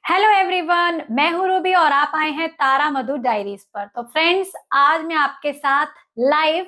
Hello everyone, मैं हूँ Ruby और आप आए हैं तारा मधु डायरीज पर। तो फ्रेंड्स, आज मैं आपके साथ लाइव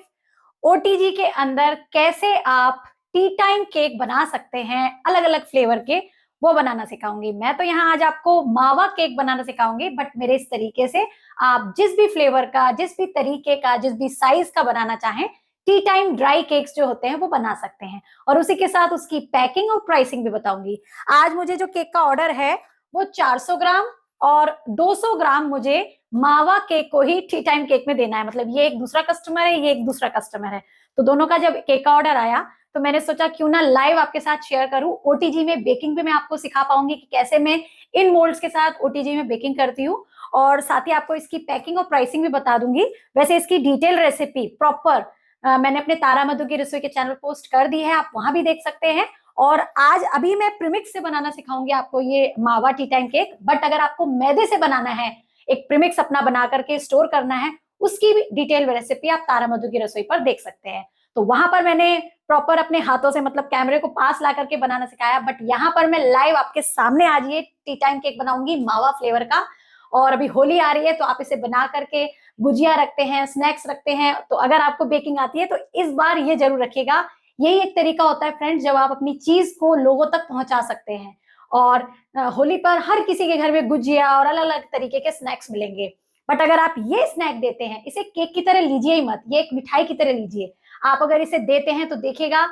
ओटीजी के अंदर कैसे आप टी टाइम केक बना सकते हैं अलग अलग फ्लेवर के, वो बनाना सिखाऊंगी। मैं तो यहाँ आज आपको मावा केक बनाना सिखाऊंगी, बट मेरे इस तरीके से आप जिस भी फ्लेवर का, जिस भी तरीके का, जिस भी साइज का बनाना चाहें, टी टाइम ड्राई केक्स जो होते हैं वो बना सकते हैं। और उसी के साथ उसकी पैकिंग और प्राइसिंग भी बताऊंगी। आज मुझे जो केक का ऑर्डर है वो 400 ग्राम और 200 ग्राम मुझे मावा केक को ही टी टाइम केक में देना है। मतलब ये एक दूसरा कस्टमर है, ये एक दूसरा कस्टमर है। तो दोनों का जब केक का ऑर्डर आया तो मैंने सोचा क्यों ना लाइव आपके साथ शेयर करूं। ओटीजी में बेकिंग भी मैं आपको सिखा पाऊंगी कि कैसे मैं इन मोल्ड्स के साथ ओटीजी में बेकिंग करती हूँ, और साथ ही आपको इसकी पैकिंग और प्राइसिंग भी बता दूंगी। वैसे इसकी डिटेल रेसिपी प्रॉपर मैंने अपने तारा मधु की रसोई के चैनल पोस्ट कर दी है, आप वहां भी देख सकते हैं। और आज अभी मैं प्रीमिक्स से बनाना सिखाऊंगी आपको ये मावा टी टाइम केक। बट अगर आपको मैदे से बनाना है, एक प्रीमिक्स अपना बना करके स्टोर करना है, उसकी भी डिटेल रेसिपी आप तारा मधु की रसोई पर देख सकते हैं। तो वहां पर मैंने प्रॉपर अपने हाथों से, मतलब कैमरे को पास ला करके बनाना सिखाया, बट यहाँ पर मैं लाइव आपके सामने आज ये टी टाइम केक बनाऊंगी मावा फ्लेवर का। और अभी होली आ रही है तो आप इसे बना करके गुजिया रखते हैं, स्नैक्स रखते हैं। तो अगर आपको बेकिंग आती है तो इस बार ये जरूर रखिएगा। यही एक तरीका होता है फ्रेंड्स, जब आप अपनी चीज को लोगों तक पहुंचा सकते हैं। और होली पर हर किसी के घर में गुजिया और अलग अलग तरीके के स्नैक्स मिलेंगे। बट अगर आप ये स्नैक देते हैं, इसे केक की तरह लीजिए ही मत, ये एक मिठाई की तरह लीजिए। आप अगर इसे देते हैं तो देखिएगा,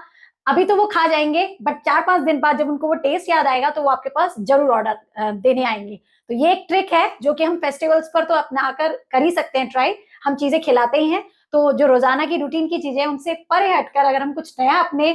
अभी तो वो खा जाएंगे, बट 4-5 दिन बाद जब उनको वो टेस्ट याद आएगा तो वो आपके पास जरूर ऑर्डर देने आएंगे। तो ये एक ट्रिक है जो कि हम फेस्टिवल्स पर तो अपना कर ही सकते हैं ट्राई। हम चीजें खिलाते ही हैं, तो जो रोजाना की रूटीन की चीजें उनसे परे हटकर अगर हम कुछ नया अपने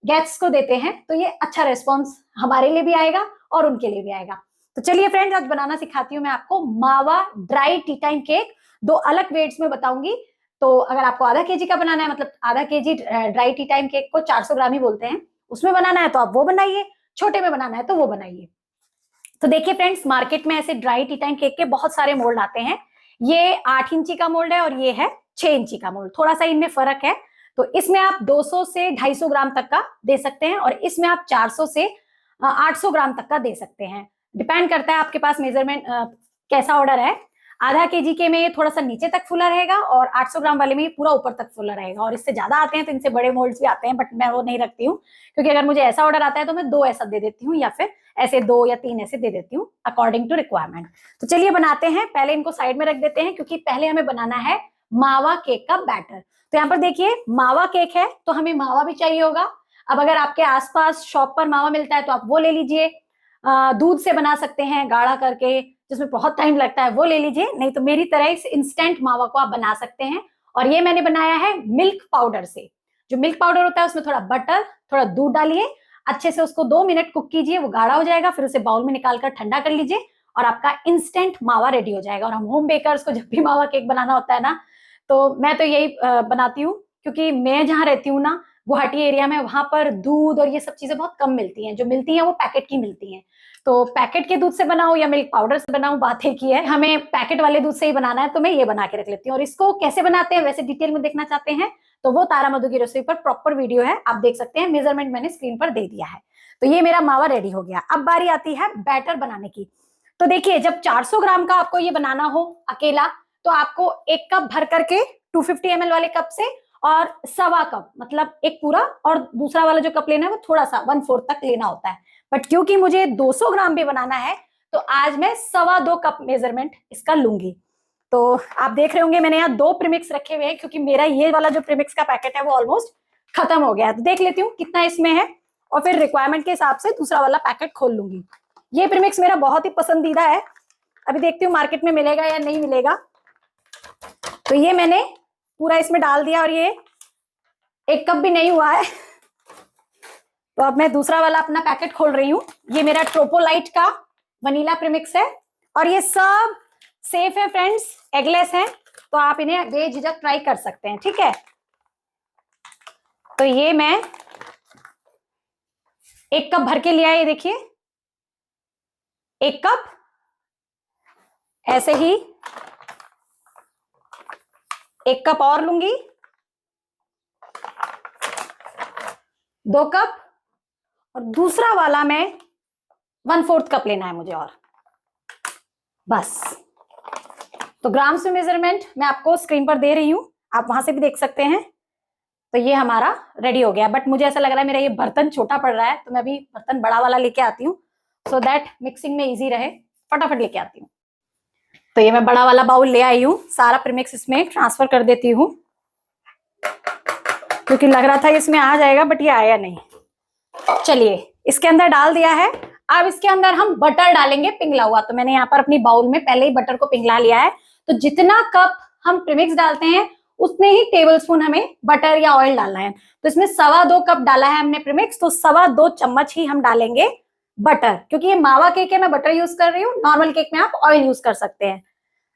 गेस्ट्स को देते हैं तो ये अच्छा रेस्पॉन्स हमारे लिए भी आएगा और उनके लिए भी आएगा। तो चलिए फ्रेंड्स, आज बनाना सिखाती हूँ मैं आपको मावा ड्राई टी टाइम केक। दो अलग वेट्स में बताऊंगी। तो अगर आपको आधा केजी का बनाना है, मतलब आधा KG dry T time cake को 400 ग्राम ही बोलते हैं, उसमें बनाना है तो आप वो बनाइए, छोटे में बनाना है तो वो बनाइए। तो देखिए फ्रेंड्स, मार्केट में ऐसे ड्राई टी टाइम केक के बहुत सारे मोल्ड आते हैं। ये 8 इंची का मोल्ड है और ये है 6 इंची का मोल्ड, थोड़ा सा इनमें फर्क है। तो इसमें आप 200 से 250 ग्राम तक का दे सकते हैं और इसमें आप 400 से 800 ग्राम तक का दे सकते हैं। डिपेंड करता है आपके पास मेजरमेंट कैसा ऑर्डर है। आधा केजी के में थोड़ा सा नीचे तक फुला रहेगा और 800 ग्राम वाले में पूरा ऊपर तक फुला रहेगा। और इससे ज्यादा आते हैं तो इनसे बड़े मोल्ड्स भी आते हैं, बट मैं वो नहीं रखती हूँ, क्योंकि अगर मुझे ऐसा ऑर्डर आता है तो मैं 2 ऐसा दे देती हूँ या फिर ऐसे 2 या 3 ऐसे दे देती हूँ अकॉर्डिंग टू रिक्वायरमेंट। तो चलिए बनाते हैं। पहले इनको साइड में रख देते हैं क्योंकि पहले हमें बनाना है मावा केक का बैटर। तो यहाँ पर देखिए, मावा केक है तो हमें मावा भी चाहिए होगा। अब अगर आपके आसपास शॉप पर मावा मिलता है तो आप वो ले लीजिए। दूध से बना सकते हैं गाढ़ा करके, जिसमें बहुत टाइम लगता है, वो ले लीजिए। नहीं तो मेरी तरह इस इंस्टेंट मावा को आप बना सकते हैं। और ये मैंने बनाया है मिल्क पाउडर से। जो मिल्क पाउडर होता है उसमें थोड़ा बटर, थोड़ा दूध डालिए, अच्छे से उसको 2 मिनट कुक कीजिए, वो गाढ़ा हो जाएगा, फिर उसे बाउल में निकालकर ठंडा कर लीजिए और आपका इंस्टेंट मावा रेडी हो जाएगा। और हम होम बेकर्स को जब भी मावा केक बनाना होता है ना, तो मैं तो यही बनाती हूँ, क्योंकि मैं जहाँ रहती हूँ ना, गुवाहाटी एरिया में, वहां पर दूध और ये सब चीजें बहुत कम मिलती हैं। जो मिलती हैं वो पैकेट की मिलती हैं। तो पैकेट के दूध से बनाऊं या मिल्क पाउडर से बनाऊं, बात एक ही है। हमें पैकेट वाले दूध से ही बनाना है, तो मैं ये बना के रख लेती हूँ। और इसको कैसे बनाते हैं वैसे डिटेल में देखना चाहते हैं तो वो तारा मधु की रसोई पर प्रॉपर वीडियो है, आप देख सकते हैं। मेजरमेंट मैंने स्क्रीन पर दे दिया है। तो ये मेरा मावा रेडी हो गया। अब बारी आती है बैटर बनाने की। तो देखिए, जब 400 ग्राम का आपको ये बनाना हो अकेला, तो आपको 1 कप भर करके 250 ml वाले कप से और 1.25 कप, मतलब एक पूरा, और दूसरा वाला जो कप लेना है वो थोड़ा सा 1/4 तक लेना होता है। बट क्योंकि मुझे 200 ग्राम भी बनाना है तो आज मैं 2.25 कप मेजरमेंट इसका लूंगी। तो आप देख रहे होंगे मैंने यहाँ 2 प्रीमिक्स रखे हुए हैं, क्योंकि मेरा ये वाला जो प्रीमिक्स का पैकेट है वो ऑलमोस्ट खत्म हो गया है। तो देख लेती हूँ कितना इसमें है और फिर रिक्वायरमेंट के हिसाब से दूसरा वाला पैकेट खोल लूंगी। ये प्रीमिक्स मेरा बहुत ही पसंदीदा है। अभी देखती हूँ मार्केट में मिलेगा या नहीं मिलेगा। तो ये मैंने पूरा इसमें डाल दिया और ये 1 कप भी नहीं हुआ है। तो अब मैं दूसरा वाला अपना पैकेट खोल रही हूँ। ये मेरा ट्रोपोलाइट का वनीला प्रीमिक्स है और ये सब सेफ है फ्रेंड्स, एगलेस है, तो आप इन्हें बेझिझक ट्राई कर सकते हैं, ठीक है। तो ये मैं 1 कप भर के लिया है, ये देखिए 1 कप। ऐसे ही 1 कप और लूंगी, 2 कप, और दूसरा वाला मैं 1/4 कप लेना है मुझे। और बस। तो ग्राम्स में मेजरमेंट मैं आपको स्क्रीन पर दे रही हूं, आप वहां से भी देख सकते हैं। तो ये हमारा रेडी हो गया, बट मुझे ऐसा लग रहा है मेरा ये बर्तन छोटा पड़ रहा है, तो मैं अभी बर्तन बड़ा वाला लेके आती हूँ सो दैट मिक्सिंग में इजी रहे। फटाफट लेके आती हूँ। तो ये मैं बड़ा वाला बाउल ले आई हूँ, सारा प्रीमिक्स इसमें ट्रांसफर कर देती हूँ, क्योंकि लग रहा था इसमें आ जाएगा बट ये आया नहीं। चलिए इसके अंदर डाल दिया है। अब इसके अंदर हम बटर डालेंगे पिघला हुआ। तो मैंने यहाँ पर अपनी बाउल में पहले ही बटर को पिघला लिया है। तो जितना कप हम प्रीमिक्स डालते हैं उतने ही टेबलस्पून हमें बटर या ऑयल डालना है। तो इसमें 2.25 कप डाला है हमने प्रीमिक्स, तो 2.25 चम्मच ही हम डालेंगे बटर, क्योंकि ये मावा केक है मैं बटर यूज कर रही हूँ, नॉर्मल केक में आप ऑयल यूज कर सकते हैं।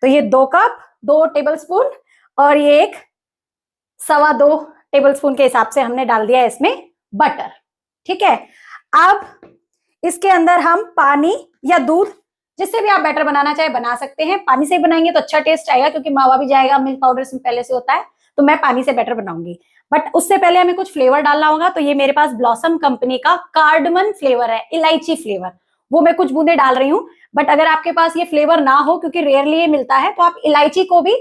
तो ये 2 कप 2 टेबलस्पून और ये एक 2.25 टेबलस्पून के हिसाब से हमने डाल दिया इसमें बटर। ठीक है, अब इसके अंदर हम पानी या दूध, जिससे भी आप बैटर बनाना चाहे बना सकते हैं। पानी से बनाएंगे तो अच्छा टेस्ट आएगा, क्योंकि मावा भी जाएगा, मिल्क पाउडर इसमें पहले से होता है, तो मैं पानी से बैटर बनाऊंगी। बट उससे पहले हमें कुछ फ्लेवर डालना होगा। तो ये मेरे पास ब्लॉसम कंपनी का कार्डमन फ्लेवर है, इलायची फ्लेवर, वो मैं कुछ बूंदे डाल रही हूँ। बट अगर आपके पास ये फ्लेवर ना हो, क्योंकि रेयरली ये मिलता है, तो आप इलायची को भी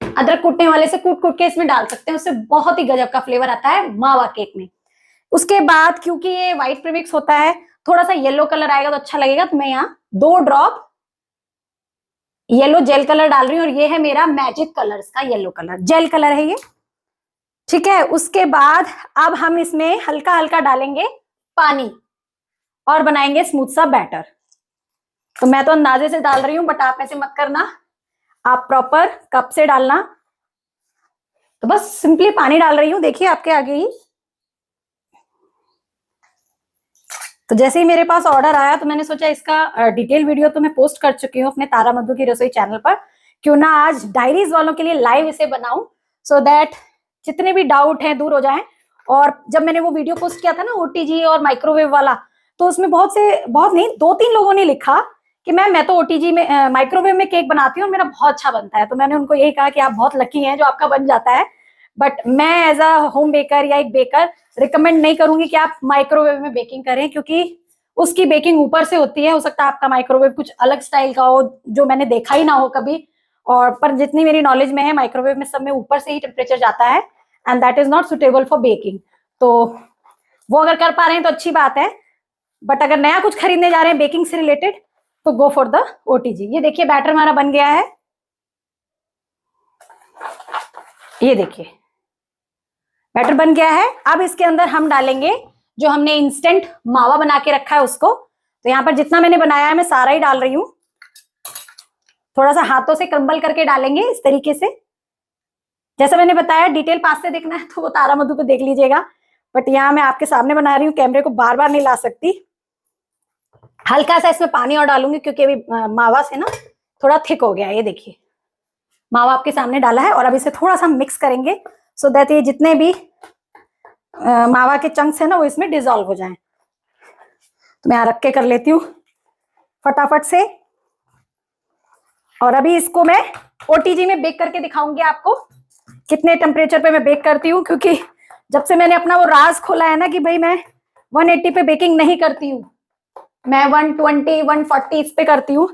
अदरक कूटने वाले से कूट कूट के इसमें डाल सकते हैं, उससे बहुत ही गजब का फ्लेवर आता है मावा केक में। उसके बाद क्योंकि ये व्हाइट प्रीमिक्स होता है, थोड़ा सा येलो कलर आएगा तो अच्छा लगेगा, तो मैं यहाँ 2 ड्रॉप येलो जेल कलर डाल रही हूँ। और ये है मेरा मैजिक कलर्स का येलो कलर, जेल कलर है ये। ठीक है, उसके बाद अब हम इसमें हल्का हल्का डालेंगे पानी और बनाएंगे स्मूथ सा बैटर। तो मैं तो अंदाजे से डाल रही हूँ, बट आप ऐसे मत करना, आप प्रॉपर कप से डालना। तो बस सिंपली पानी डाल रही हूँ, देखिए आपके आगे ही। तो जैसे ही मेरे पास ऑर्डर आया तो मैंने सोचा इसका डिटेल वीडियो तो मैं पोस्ट कर चुकी हूँ अपने तारा मधु की रसोई चैनल पर, क्यों ना आज डायरीज वालों के लिए लाइव इसे बनाऊं, सो दैट जितने भी डाउट हैं दूर हो जाएं। और जब मैंने वो वीडियो पोस्ट किया था ना ओटीजी और माइक्रोवेव वाला, तो उसमें बहुत नहीं 2-3 लोगों ने लिखा कि मैं तो ओटीजी में माइक्रोवेव में केक बनाती हूँ और मेरा बहुत अच्छा बनता है। तो मैंने उनको यही कहा कि आप बहुत लकी हैं जो आपका बन जाता है, बट मैं एज अ होम बेकर या एक बेकर रिकमेंड नहीं करूंगी कि आप माइक्रोवेव में बेकिंग करें, क्योंकि उसकी बेकिंग ऊपर से होती है। हो सकता है आपका माइक्रोवेव कुछ अलग स्टाइल का हो, जो मैंने देखा ही ना हो कभी। और पर जितनी मेरी नॉलेज में है, माइक्रोवेव में सब में ऊपर से ही टेम्परेचर जाता है, and that is not suitable for baking. तो वो अगर कर पा रहे हैं तो अच्छी बात है, बट अगर नया कुछ खरीदने जा रहे हैं बेकिंग से रिलेटेड, तो गो फॉर द ओटीजी। ये देखिए बैटर हमारा बन गया है, ये देखिए बैटर बन गया है। अब इसके अंदर हम डालेंगे जो हमने इंस्टेंट मावा बना के रखा है उसको। तो यहाँ पर जितना मैंने बनाया है मैं सारा ही डाल रही हूँ, थोड़ा सा हाथों से क्रम्बल करके डालेंगे इस तरीके से। जैसा मैंने बताया डिटेल पास से देखना है तो वो तारा मधु पे देख लीजिएगा, बट यहाँ मैं आपके सामने बना रही हूँ, कैमरे को बार बार नहीं ला सकती। हल्का सा इसमें पानी और डालूंगी, क्योंकि अभी मावा से ना थोड़ा थिक हो गया है। ये देखिए मावा आपके सामने डाला है, और अब इसे थोड़ा सा मिक्स करेंगे सो दैट ये जितने भी मावा के चंक्स है ना वो इसमें डिसॉल्व हो जाएं। तो मैं यहाँ रख के कर लेती हूँ फटाफट से। और अभी इसको मैं ओटीजी में बेक करके दिखाऊंगी आपको कितने टेम्परेचर पे मैं बेक करती हूँ, क्योंकि जब से मैंने अपना वो राज खोला है ना कि भाई मैं 180 पे बेकिंग नहीं करती हूँ, मैं 120 140 इस पे करती हूँ,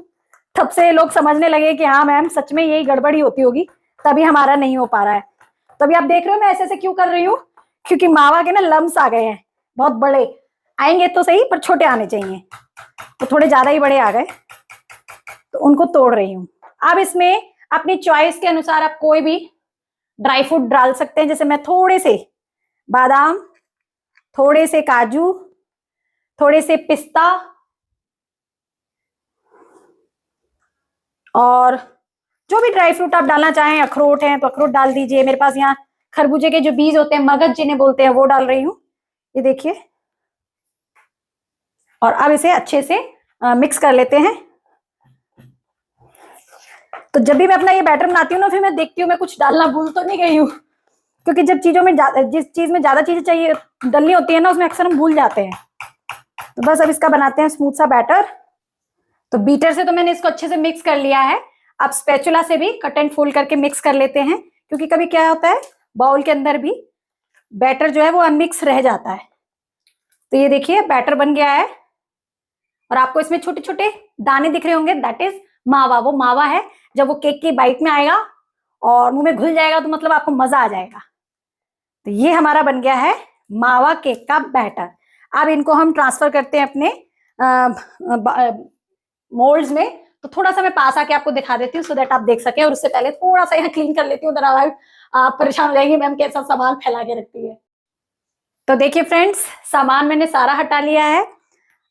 तब से लोग समझने लगे कि हाँ मैम सच में यही गड़बड़ी होती होगी, तभी हमारा नहीं हो पा रहा है। तो अभी आप देख रहे हो मैं ऐसे ऐसे क्यों कर रही हूँ, क्योंकि मावा के ना लम्स आ गए हैं, बहुत बड़े आएंगे तो सही पर छोटे आने चाहिए, तो थोड़े ज्यादा ही बड़े आ गए, तो उनको तोड़ रही हूँ। अब इसमें अपनी चॉइस के अनुसार आप कोई भी ड्राई फ्रूट डाल सकते हैं, जैसे मैं थोड़े से बादाम, थोड़े से काजू, थोड़े से पिस्ता, और जो भी ड्राई फ्रूट आप डालना चाहें, अखरोट हैं तो अखरोट डाल दीजिए। मेरे पास यहाँ खरबूजे के जो बीज होते हैं, मगज जिन्हें बोलते हैं, वो डाल रही हूँ, ये देखिए। और अब इसे अच्छे से मिक्स कर लेते हैं। तो जब भी मैं अपना ये बैटर बनाती हूँ ना, फिर मैं देखती हूँ मैं कुछ डालना भूल तो नहीं गई हूँ, क्योंकि जब चीजों में जिस चीज में ज्यादा चीजें चाहिए डलनी होती है ना, उसमें अक्सर हम भूल जाते हैं। तो बस अब इसका बनाते हैं स्मूथ सा बैटर। तो बीटर से तो मैंने इसको अच्छे से मिक्स कर लिया है, अब स्पैचुला से भी कट एंड फोल्ड करके मिक्स कर लेते हैं, क्योंकि कभी क्या होता है बाउल के अंदर भी बैटर जो है वो अनमिक्स रह जाता है। तो ये देखिए बैटर बन गया है। और आपको इसमें छोटे छोटे दाने दिख रहे होंगे, दैट इज मावा। वो मावा है, जब वो केक की बाइट में आएगा और मुंह में घुल जाएगा तो मतलब आपको मजा आ जाएगा। तो ये हमारा बन गया है मावा केक का बैटर। अब इनको हम ट्रांसफर करते हैं अपने मोल्ड्स में। तो थोड़ा सा मैं पास आके आपको दिखा देती हूँ सो दैट आप देख सके, और उससे पहले थोड़ा सा यहाँ क्लीन कर लेती हूँ, आप परेशान हो जाएंगे मैम कैसा सामान फैला के रखती है। तो देखिए फ्रेंड्स, सामान मैंने सारा हटा लिया है,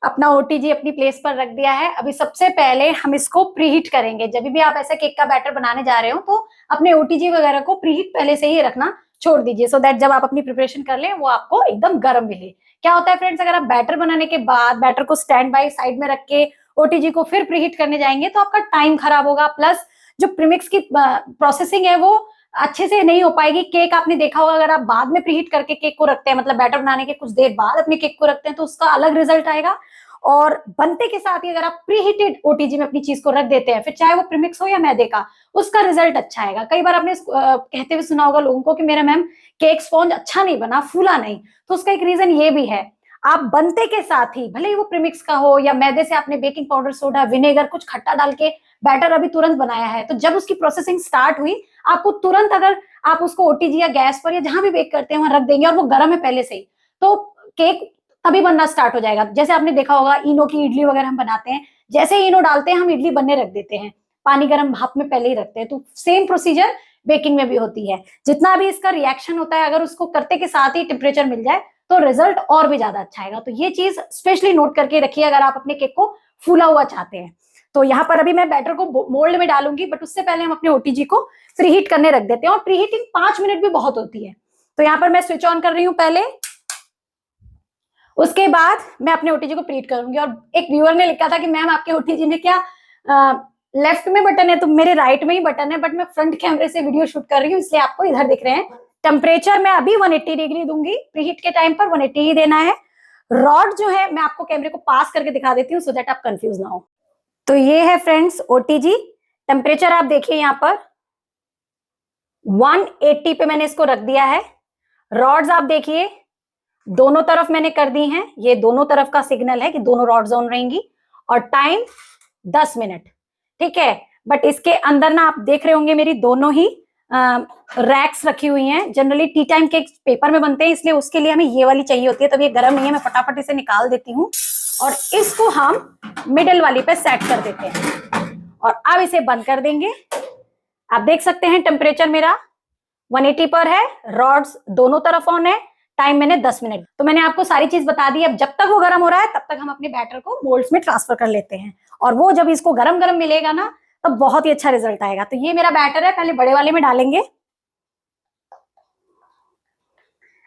अपना ओटीजी अपनी प्लेस पर रख दिया है। अभी सबसे पहले हम इसको प्रीहीट करेंगे। जब भी आप ऐसे केक का बैटर बनाने जा रहे हो तो अपने ओटीजी वगैरह को प्रीहीट पहले से ही रखना छोड़ दीजिए, सो दैट जब आप अपनी प्रिपरेशन कर लें वो आपको एकदम गर्म मिले। क्या होता है फ्रेंड्स, अगर आप बैटर बनाने के बाद बैटर को स्टैंड बाय साइड में रख के ओटीजी को फिर प्रीहीट करने जाएंगे तो आपका टाइम खराब होगा, प्लस जो प्रीमिक्स की प्रोसेसिंग है वो अच्छे से नहीं हो पाएगी। केक आपने देखा होगा, अगर आप बाद में प्रीहीट करके केक को रखते हैं, मतलब बैटर बनाने के कुछ देर बाद अपने केक को रखते हैं, तो उसका अलग रिजल्ट आएगा। और बनते के साथ ही अगर आप प्रीहीटेड ओटीजी में अपनी चीज को रख देते हैं, फिर चाहे वो प्रीमिक्स हो या मैदे का, उसका रिजल्ट अच्छा आएगा। कई बार आपने कहते हुए सुना होगा लोगों को कि मेरा मैम केक स्पॉन्ज अच्छा नहीं बना, फूला नहीं, तो उसका एक रीजन ये भी है, आप बनते के साथ ही भले ही वो प्रीमिक्स का हो या मैदे से आपने बेकिंग पाउडर, सोडा, विनेगर, कुछ खट्टा डाल के बैटर अभी तुरंत बनाया है, तो जब उसकी प्रोसेसिंग स्टार्ट हुई, आपको तुरंत अगर आप उसको ओटीजी या गैस पर या जहां भी बेक करते हैं वहां रख देंगे और वो गर्म है पहले से ही, तो केक तभी बनना स्टार्ट हो जाएगा। जैसे आपने देखा होगा इनो की इडली वगैरह हम बनाते हैं, जैसे ही इनो डालते हैं हम इडली बनने रख देते हैं, पानी गर्म भाप में पहले ही रखते हैं। तो सेम प्रोसीजर बेकिंग में भी होती है। जितना भी इसका रिएक्शन होता है, अगर उसको करते के साथ ही टेम्परेचर मिल जाए तो रिजल्ट और भी ज्यादा अच्छा आएगा। तो ये चीज स्पेशली नोट करके रखिए अगर आप अपने केक को फूला हुआ चाहते हैं। तो यहाँ पर अभी मैं बैटर को मोल्ड में डालूंगी, बट उससे पहले हम अपने ओटीजी को प्रीहीट करने रख देते हैं, और प्रीहीटिंग 5 मिनट भी बहुत होती है। तो यहाँ पर मैं स्विच ऑन कर रही हूँ पहले, उसके बाद मैं अपने ओटीजी को प्रीहीट करूंगी। और एक व्यूअर ने लिखा था कि मैम आपके ओटीजी में क्या लेफ्ट में बटन है, तो मेरे राइट में ही बटन है, बट मैं फ्रंट कैमरे से वीडियो शूट कर रही हूँ इसलिए आपको इधर दिख रहे हैं। टेम्परेचर मैं अभी 180 डिग्री दूंगी, प्रीहीट के टाइम पर 180 ही देना है। रॉड जो है मैं आपको कैमरे को पास करके दिखा देती हूँ सो दैट आप कंफ्यूज ना हो। तो ये है फ्रेंड्स ओटीजी, टेम्परेचर आप देखिए यहाँ पर 180 पे मैंने इसको रख दिया है। रॉड्स आप देखिए दोनों तरफ मैंने कर दी हैं, ये दोनों तरफ का सिग्नल है कि दोनों रॉड्स ऑन रहेंगी, और टाइम 10 मिनट, ठीक है। बट इसके अंदर ना आप देख रहे होंगे मेरी दोनों ही रैक्स रखी हुई हैं। Generally T time cake paper में बनते हैं, इसलिए उसके लिए हमें ये वाली चाहिए होती है। तब ये गर्म नहीं है, मैं फटाफट इसे निकाल देती हूँ और इसको हम मिडल वाली पे सेट कर देते हैं, और अब इसे बंद कर देंगे। आप देख सकते हैं टेम्परेचर मेरा 180 पर है, रॉड्स दोनों तरफ ऑन है, टाइम मैंने 10 मिनट। तो मैंने आपको सारी चीज बता दी। अब जब तक वो गर्म हो रहा है तब तक हम अपने बैटर को मोल्ड्स में ट्रांसफर कर लेते हैं, और वो जब इसको गरम गरम मिलेगा ना तब बहुत ही अच्छा रिजल्ट आएगा। तो ये मेरा बैटर है, पहले बड़े वाले में डालेंगे।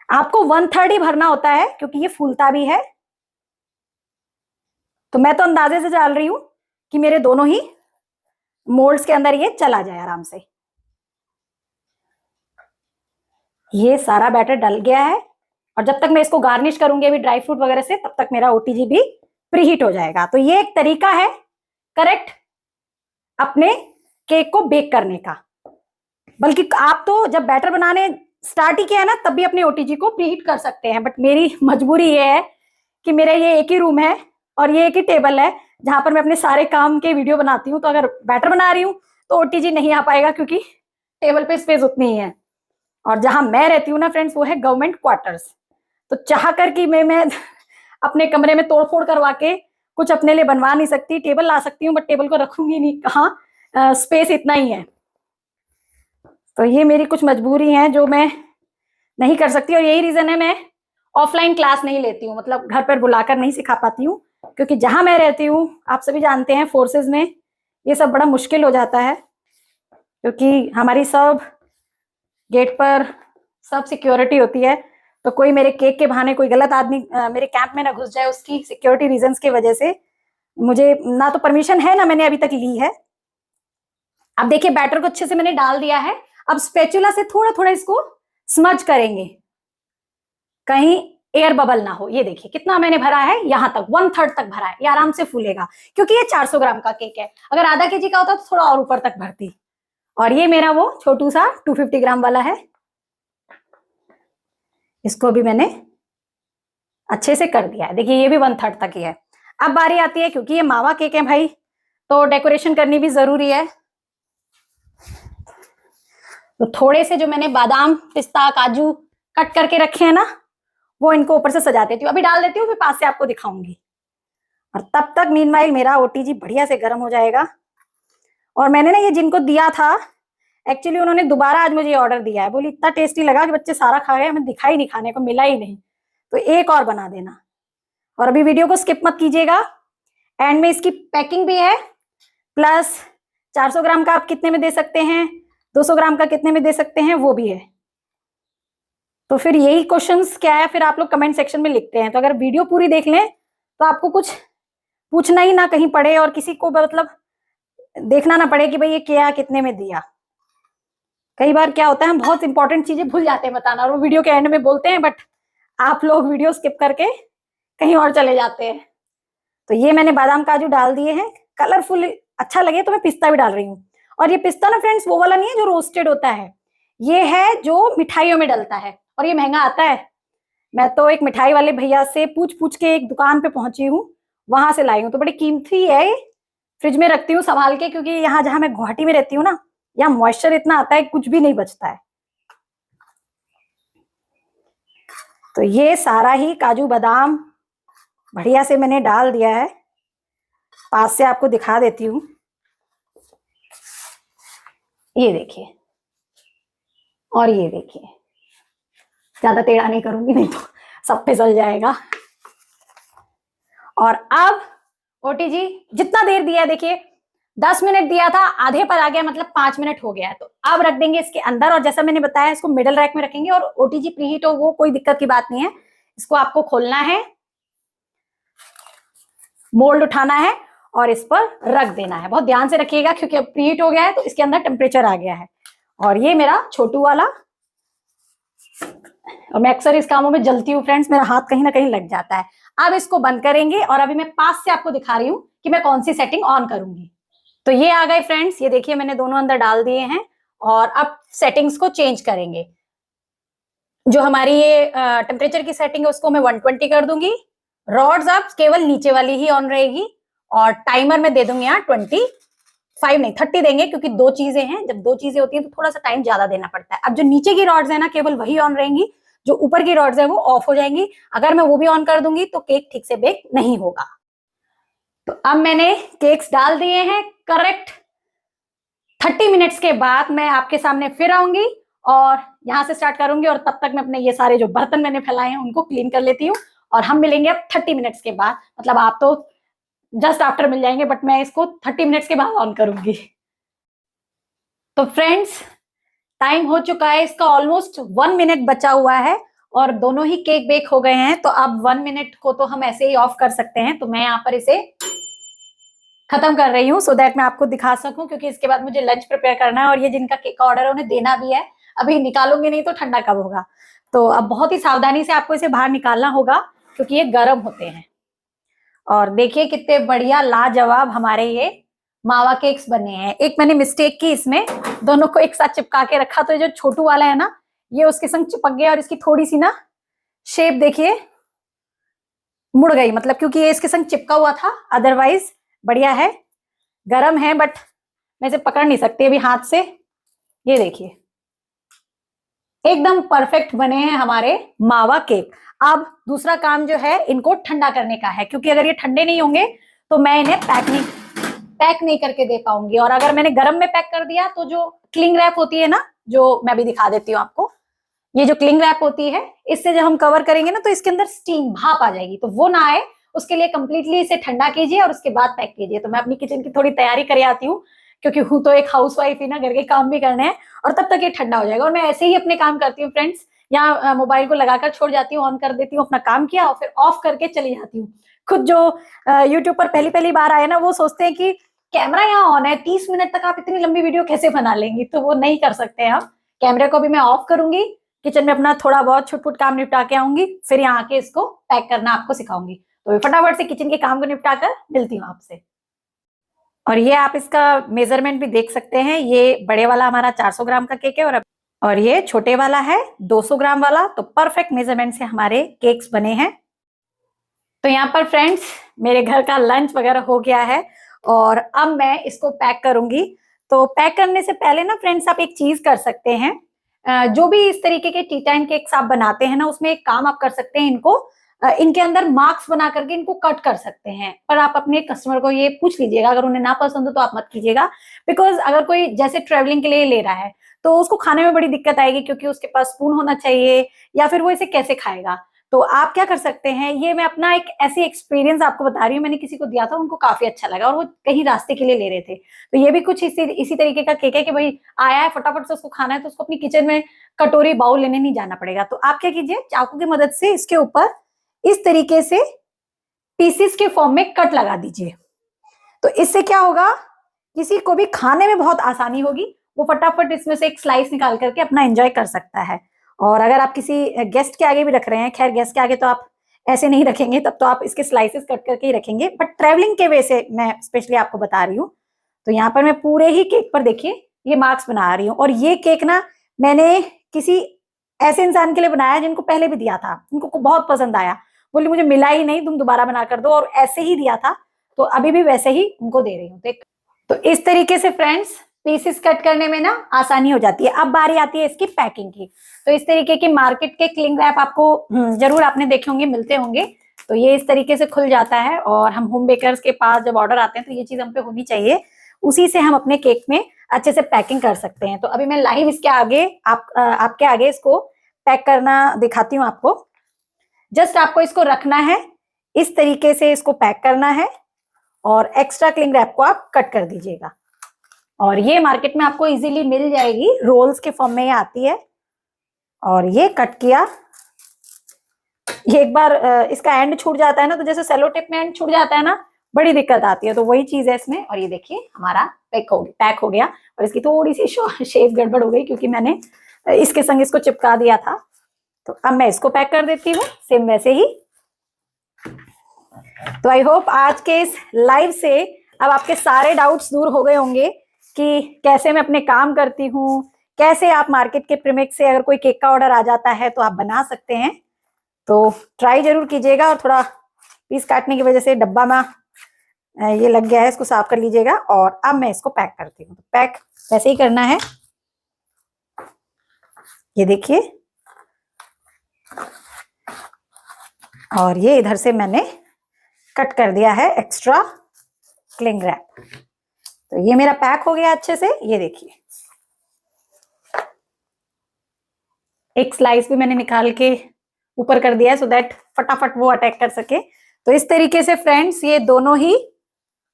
आपको 1/3 ही भरना होता है क्योंकि ये फूलता भी है। तो मैं तो अंदाजे से डाल रही हूं कि मेरे दोनों ही मोल्ड्स के अंदर ये चला जाए आराम से। ये सारा बैटर डल गया है, और जब तक मैं इसको गार्निश करूंगी अभी ड्राई फ्रूट वगैरह से, तब तक मेरा ओटीजी भी प्रीहीट हो जाएगा। तो ये एक तरीका है करेक्ट अपने केक को बेक करने का। बल्कि आप तो जब बैटर बनाने स्टार्ट ही किया है ना तब भी अपने ओटीजी को प्रीहीट कर सकते हैं, बट मेरी मजबूरी ये है कि मेरा ये एक ही रूम है और ये एक ही टेबल है जहां पर मैं अपने सारे काम के वीडियो बनाती हूँ। तो अगर बैटर बना रही हूँ तो ओटीजी नहीं आ पाएगा क्योंकि टेबल पे स्पेस उतनी ही है। और जहां मैं रहती हूँ ना फ्रेंड्स, वो है गवर्नमेंट क्वार्टर्स। तो चाह कर कि मैं अपने कमरे में तोड़फोड़ करवा के कुछ अपने लिए बनवा नहीं सकती। टेबल ला सकती हूँ बट टेबल को रखूंगी नहीं, कहाँ स्पेस इतना ही है। तो ये मेरी कुछ मजबूरी है जो मैं नहीं कर सकती, और यही रीजन है मैं ऑफलाइन क्लास नहीं लेती हूँ, मतलब घर पर बुलाकर नहीं सिखा पाती हूँ। क्योंकि जहां मैं रहती हूँ आप सभी जानते हैं फोर्सेस में ये सब बड़ा मुश्किल हो जाता है, क्योंकि हमारी सब गेट पर सब सिक्योरिटी होती है। तो कोई मेरे केक के बहाने कोई गलत आदमी मेरे कैंप में ना घुस जाए, उसकी सिक्योरिटी रीजंस की वजह से मुझे ना तो परमिशन है ना मैंने अभी तक ली है। अब देखिए बैटर को अच्छे से मैंने डाल दिया है। अब स्पैचुला से थोड़ा थोड़ा इसको स्मज करेंगे, कहीं एयर बबल ना हो। ये देखिए कितना मैंने भरा है, यहां तक 1/3 तक भरा है। ये आराम से फूलेगा क्योंकि ये 400 ग्राम का केक है। अगर आधा केजी का होता तो थोड़ा और ऊपर तक भरती। और ये मेरा वो छोटू सा 250 ग्राम वाला है, इसको भी मैंने अच्छे से कर दिया है। देखिए ये भी 1/3 तक ही है। अब बारी आती है, क्योंकि ये मावा केक है भाई, तो डेकोरेशन करनी भी जरूरी है। तो थोड़े से जो मैंने बादाम, पिस्ता, काजू कट करके रखे हैं ना, वो इनको ऊपर से सजा देती हूँ। अभी डाल देती हूँ, फिर पास से आपको दिखाऊंगी। और तब तक मीनवाइल मेरा ओटीजी बढ़िया से गर्म हो जाएगा। और मैंने ना ये जिनको दिया था, एक्चुअली उन्होंने दोबारा आज मुझे ऑर्डर दिया है। बोली इतना टेस्टी लगा कि बच्चे सारा खा गए, हमें दिखा ही नहीं, खाने को मिला ही नहीं, तो एक और बना देना। और अभी वीडियो को स्किप मत कीजिएगा, एंड में इसकी पैकिंग भी है, प्लस 400 ग्राम का आप कितने में दे सकते हैं, 200 ग्राम का कितने में दे सकते हैं, वो भी है। तो फिर यही क्वेश्चंस क्या है, फिर आप लोग कमेंट सेक्शन में लिखते हैं। तो अगर वीडियो पूरी देख लें तो आपको कुछ पूछना ही ना कहीं पड़े, और किसी को मतलब देखना ना पड़े कि भाई ये क्या कितने में दिया। कई बार क्या होता है, हम बहुत इंपॉर्टेंट चीजें भूल जाते हैं बताना, और वो वीडियो के एंड में बोलते हैं, बट आप लोग वीडियो स्किप करके कहीं और चले जाते हैं। तो ये मैंने बादाम काजू डाल दिए हैं, कलरफुल अच्छा लगे तो मैं पिस्ता भी डाल रही हूँ। और ये पिस्ता ना फ्रेंड्स वो वाला नहीं है जो रोस्टेड होता है, ये है जो मिठाइयों में डलता है, और ये महंगा आता है। मैं तो एक मिठाई वाले भैया से पूछ पूछ के एक दुकान पे पहुंची हूँ, वहां से लाई हूँ। तो बड़ी कीमती है, फ्रिज में रखती हूँ संभाल के, क्योंकि यहाँ जहां मैं गुवाहाटी में रहती हूँ ना, यहाँ मॉइस्चर इतना आता है कुछ भी नहीं बचता है। तो ये सारा ही काजू बादाम बढ़िया से मैंने डाल दिया है। पास से आपको दिखा देती हूँ, ये देखिए, और ये देखिए, ज्यादा टेढ़ा नहीं करूंगी नहीं तो सब फिसल जाएगा। और अब ओटीजी जितना देर दिया है, देखिए 10 मिनट दिया था, आधे पर आ गया, मतलब 5 मिनट हो गया है। तो अब रख देंगे इसके अंदर, और जैसा मैंने बताया इसको मिडल रैक में रखेंगे। और ओटीजी प्रीहीट हो वो कोई दिक्कत की बात नहीं है, इसको आपको खोलना है, मोल्ड उठाना है और इस पर रख देना है। बहुत ध्यान से रखिएगा, क्योंकि अब प्रीहीट हो गया है तो इसके अंदर टेम्परेचर आ गया है। और ये मेरा छोटू वाला, और मैं अक्सर इस कामों में जलती हूँ फ्रेंड्स, मेरा हाथ कहीं ना कहीं लग जाता है। अब इसको बंद करेंगे, और अभी मैं पास से आपको दिखा रही हूँ कि मैं कौन सी सेटिंग ऑन करूंगी। तो ये आ गए फ्रेंड्स, ये देखिए मैंने दोनों अंदर डाल दिए हैं। और अब सेटिंग्स को चेंज करेंगे। जो हमारी ये टेम्परेचर की सेटिंग है उसको मैं 120 कर दूंगी। रॉड्स अब केवल नीचे वाली ही ऑन रहेगी, और टाइमर में दे दूंगी यहाँ 25 नहीं 30 देंगे, क्योंकि दो चीजें हैं, जब दो चीजें होती हैं तो थोड़ा सा टाइम ज्यादा देना पड़ता है। अब जो नीचे की रॉड्स है ना केवल वही ऑन रहेंगी, जो ऊपर की रॉड्स है वो ऑफ हो जाएंगी। अगर मैं वो भी ऑन कर दूंगी तो केक ठीक से बेक नहीं होगा। तो अब मैंने केक्स डाल दिए हैं। करेक्ट 30 मिनट्स के बाद मैं आपके सामने फिर आऊंगी, और यहां से स्टार्ट करूंगी। और तब तक मैं अपने ये सारे जो बर्तन मैंने फैलाए हैं उनको क्लीन कर लेती हूँ, और हम मिलेंगे अब 30 मिनट्स के बाद। मतलब आप तो जस्ट आफ्टर मिल जाएंगे, बट मैं इसको 30 मिनट्स के बाद ऑन करूंगी। तो फ्रेंड्स टाइम हो चुका है इसका, ऑलमोस्ट 1 मिनट बचा हुआ है, और दोनों ही केक बेक हो गए हैं। तो अब 1 मिनट को तो हम ऐसे ही ऑफ कर सकते हैं। तो मैं यहाँ पर इसे खत्म कर रही हूँ, सो दैट मैं आपको दिखा सकूं, क्योंकि इसके बाद मुझे लंच प्रिपेयर करना है, और ये जिनका केक का ऑर्डर है उन्हें देना भी है। अभी निकालूंगी नहीं तो ठंडा कब होगा। तो अब बहुत ही सावधानी से आपको इसे बाहर निकालना होगा, क्योंकि ये गर्म होते हैं। और देखिए कितने बढ़िया लाजवाब हमारे ये मावा केक्स बने हैं। एक मैंने मिस्टेक की, इसमें दोनों को एक साथ चिपका के रखा, तो जो छोटू वाला है ना ये उसके संग चिपक गया, और इसकी थोड़ी सी ना शेप देखिए मुड़ गई, मतलब क्योंकि ये इसके संग चिपका हुआ था। अदरवाइज बढ़िया है, गरम है, बट मैं इसे पकड़ नहीं सकती अभी हाथ से। ये देखिए एकदम परफेक्ट बने हैं हमारे मावा केक। अब दूसरा काम जो है इनको ठंडा करने का है, क्योंकि अगर ये ठंडे नहीं होंगे तो मैं इन्हें पैक नहीं करके दे पाऊंगी। और अगर मैंने गर्म में पैक कर दिया तो जो क्लिंग रैप होती है ना, जो मैं भी दिखा देती हूँ आपको, ये जो क्लिंग रैप होती है इससे जब हम कवर करेंगे ना तो इसके अंदर स्टीम भाप आ जाएगी, तो वो ना आए उसके लिए कंप्लीटली इसे ठंडा कीजिए और उसके बाद पैक कीजिए। तो मैं अपनी किचन की थोड़ी तैयारी कर आती हूँ, क्योंकि हूँ तो एक हाउसवाइफ ही ना, घर के काम भी करने हैं, और तब तक ये ठंडा हो जाएगा। और मैं ऐसे ही अपने काम करती हूँ फ्रेंड्स, यहाँ मोबाइल को लगाकर छोड़ जाती हूँ, ऑन कर देती हूँ, अपना काम किया और फिर ऑफ करके चली जाती हूँ। खुद जो यूट्यूब पर पहली बार आए ना वो सोचते हैं कि कैमरा यहाँ ऑन है, 30 मिनट तक आप इतनी लंबी वीडियो कैसे बना लेंगी, तो वो नहीं कर सकते हैं हम। कैमरे को भी मैं ऑफ करूंगी, किचन में अपना थोड़ा बहुत छुटपुट काम निपटा के आऊंगी, फिर यहाँ आके इसको पैक करना आपको सिखाऊंगी। तो फटाफट से किचन के काम को निपटा कर मिलती हूँ आपसे। और ये आप इसका मेजरमेंट भी देख सकते हैं, ये बड़े वाला हमारा 400 ग्राम का केक है, और ये छोटे वाला है 200 ग्राम वाला। तो परफेक्ट मेजरमेंट से हमारे केक्स बने हैं। तो यहाँ पर फ्रेंड्स मेरे घर का लंच वगैरह हो गया है और अब मैं इसको पैक करूंगी। तो पैक करने से पहले ना फ्रेंड्स आप एक चीज कर सकते हैं, जो भी इस तरीके के टी टाइम केक्स आप बनाते हैं ना, उसमें एक काम आप कर सकते हैं, इनको इनके अंदर मार्क्स बना करके इनको कट कर सकते हैं। पर आप अपने कस्टमर को ये पूछ लीजिएगा, अगर उन्हें ना पसंद हो तो आप मत कीजिएगा। बिकॉज अगर कोई जैसे ट्रेवलिंग के लिए ले रहा है तो उसको खाने में बड़ी दिक्कत आएगी, क्योंकि उसके पास स्पून होना चाहिए, या फिर वो इसे कैसे खाएगा। तो आप क्या कर सकते हैं, ये मैं अपना एक ऐसी एक्सपीरियंस आपको बता रही हूँ, मैंने किसी को दिया था, उनको काफी अच्छा लगा और वो कहीं रास्ते के लिए ले रहे थे। तो ये भी कुछ इसी तरीके का केक है कि भाई आया है फटाफट से उसको खाना है, तो उसको अपनी किचन में कटोरी बाउल लेने नहीं जाना पड़ेगा। तो आप क्या कीजिए, चाकू की मदद से इसके ऊपर इस तरीके से पीसेस के फॉर्म में कट लगा दीजिए। तो इससे क्या होगा, किसी को भी खाने में बहुत आसानी होगी, वो फटाफट इसमें से एक स्लाइस निकाल करके अपना एंजॉय कर सकता है। और अगर आप किसी गेस्ट के आगे भी रख रहे हैं, खैर गेस्ट के आगे तो आप ऐसे नहीं रखेंगे, तब तो आप इसके स्लाइसेस कट करके ही रखेंगे, बट ट्रेवलिंग के वे से मैं स्पेशली आपको बता रही हूँ। तो यहाँ पर मैं पूरे ही केक पर देखिए ये मार्क्स बना रही हूँ। और ये केक ना मैंने किसी ऐसे इंसान के लिए बनाया जिनको पहले भी दिया था, उनको बहुत पसंद आया, बोली मुझे मिला ही नहीं, तुम दोबारा बना कर दो, और ऐसे ही दिया था, तो अभी भी वैसे ही उनको दे रही हूँ। तो इस तरीके से फ्रेंड्स पीसेस कट करने में ना आसानी हो जाती है। अब बारी आती है इसकी पैकिंग की। तो इस तरीके के मार्केट के क्लिंग रैप आपको जरूर आपने देखे होंगे, मिलते होंगे। तो ये इस तरीके से खुल जाता है, और हम होम बेकर्स के पास जब ऑर्डर आते हैं तो ये चीज हम पे होनी चाहिए, उसी से हम अपने केक में अच्छे से पैकिंग कर सकते हैं। तो अभी मैं लाइव इसके आगे आपके आगे इसको पैक करना दिखाती हूँ आपको। जस्ट आपको इसको रखना है, इस तरीके से इसको पैक करना है, और एक्स्ट्रा क्लिंग रैप को आप कट कर दीजिएगा। और ये मार्केट में आपको इजीली मिल जाएगी, रोल्स के फॉर्म में ये आती है। और ये कट किया, ये एक बार इसका एंड छूट जाता है ना, तो जैसे सेलो टेप में एंड छूट जाता है ना, बड़ी दिक्कत आती है, तो वही चीज है इसमें। और ये देखिए हमारा पैक हो गया। और इसकी थोड़ी सी शेप गड़बड़ हो गई, क्योंकि मैंने इसके संग इसको चिपका दिया था। तो अब मैं इसको पैक कर देती हूँ सेम वैसे ही। तो आई होप आज के इस लाइव से अब आपके सारे डाउट्स दूर हो गए होंगे कि कैसे मैं अपने काम करती हूँ, कैसे आप मार्केट के प्रीमिक्स से अगर कोई केक का ऑर्डर आ जाता है तो आप बना सकते हैं। तो ट्राई जरूर कीजिएगा, और थोड़ा पीस काटने की वजह से डब्बा में ये लग गया है, इसको साफ कर लीजिएगा। और अब मैं इसको पैक करती हूँ। पैक वैसे ही करना है, ये देखिए। और ये इधर से मैंने कट कर दिया है एक्स्ट्रा क्लिंग रैप। तो ये मेरा पैक हो गया अच्छे से, ये देखिए। एक स्लाइस भी मैंने निकाल के ऊपर कर दिया है, सो दैट फटाफट वो अटैक कर सके। तो इस तरीके से फ्रेंड्स ये दोनों ही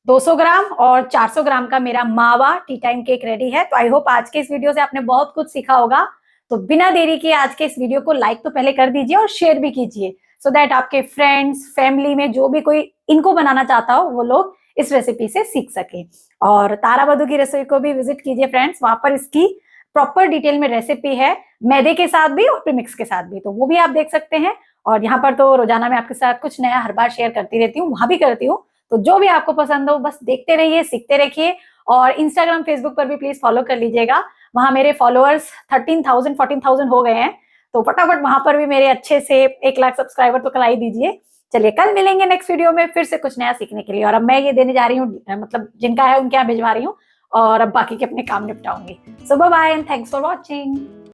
200 ग्राम और 400 ग्राम का मेरा मावा टी टाइम केक रेडी है। तो आई होप आज के इस वीडियो से आपने बहुत कुछ सीखा होगा। तो बिना देरी किए आज के इस वीडियो को लाइक तो पहले कर दीजिए और शेयर भी कीजिए, सो दैट आपके फ्रेंड्स फैमिली में जो भी कोई इनको बनाना चाहता हो वो लोग इस रेसिपी से सीख सके। और तारा मधु की रसोई को भी विजिट कीजिए फ्रेंड्स, वहां पर इसकी प्रॉपर डिटेल में रेसिपी है, मैदे के साथ भी और प्रीमिक्स के साथ भी, तो वो भी आप देख सकते हैं। और यहाँ पर तो रोजाना मैं आपके साथ कुछ नया हर बार शेयर करती रहती हूँ, वहां भी करती हूँ। तो जो भी आपको पसंद हो बस देखते रहिए, सीखते रखिए। और इंस्टाग्राम फेसबुक पर भी प्लीज फॉलो कर लीजिएगा, वहां मेरे फॉलोअर्स 13,000 14,000 हो गए हैं। तो फटाफट वहां पर भी मेरे अच्छे से 1 लाख सब्सक्राइबर तो कराई दीजिए। चलिए कल मिलेंगे नेक्स्ट वीडियो में फिर से कुछ नया सीखने के लिए। और अब मैं ये देने जा रही हूँ, मतलब जिनका है उनके यहाँ भिजवा रही हूँ, और अब बाकी के अपने काम निपटाऊंगी। So bye bye and thanks for watching.